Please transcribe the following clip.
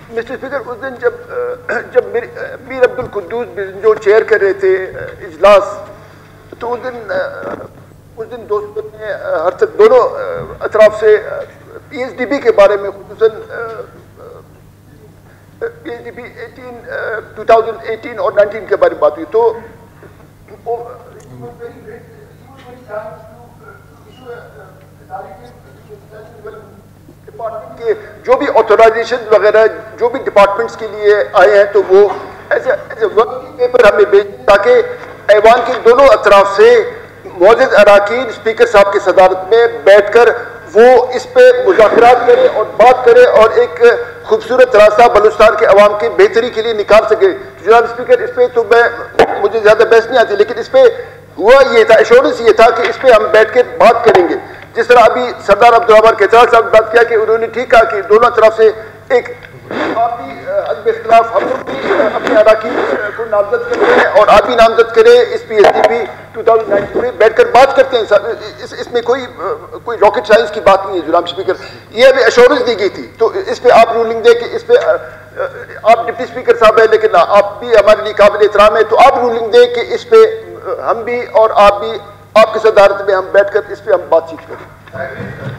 Mister speaker, اس دن جب میر عبد القدوس جو chair کر رہے تھے اجلاس، تو اس دن دوستوں نے ہر تک دونوں اطراف سے پی ایس ڈی بی کے بارے میں، خصوصاً پی ایس ڈی بی 2018 اور 19 کے بارے میں بات ہوئی، تو ڈپارٹمنٹ کے جو بھی آتھورائزیشن وغیرہ جو بھی ڈپارٹمنٹس کے لیے آئے ہیں، تو وہ ایسے ورکنگ پیپر ہمیں بھیجیں تاکہ ایوان کے دونوں اطراف سے معزز اراکین اسپیکر صاحب کی صدارت میں بیٹھ کر وہ اس پہ مذاکرات کرے اور بات کرے اور ایک خوبصورت راستہ بلوچستان کے عوام کی بہتری کے لیے نکال سکے۔ جناب اسپیکر، اس پہ تو مجھے زیادہ بحث نہیں آتی، لیکن اس پہ ہوا یہ تھا، ایشورنس یہ تھا کہ اس پہ ہم بیٹھ کے بات کریں گے۔ جس طرح ابھی سردار عبدالرحمان کیچار صاحب نے بات کیا کہ انہوں نے ٹھیک کہا کہ دونوں طرف سے ایک آپ بھی عدم اختلاف، ہم لوگ بھی اپنے اراکین کو نامزد کرتے ہیں اور آپ بھی نامزد کریں اس پی ایس ڈی پی 2019 میں بیٹھ کر بات کرتے ہیں۔ اس میں کوئی راکٹ سائنس کی بات نہیں ہے جناب اسپیکر، یہ ابھی ایشورنس دی گئی تھی، تو اس پہ آپ رولنگ دیں کہ اس پہ آپ ڈپٹی اسپیکر صاحب ہیں لیکن آپ بھی ہمارے لیے قابل احترام ہے، تو آپ رولنگ دیں کہ اس پہ ہم بھی اور آپ بھی، آپ کی صدارت میں ہم بیٹھ کر اس پہ ہم بات چیت کریں۔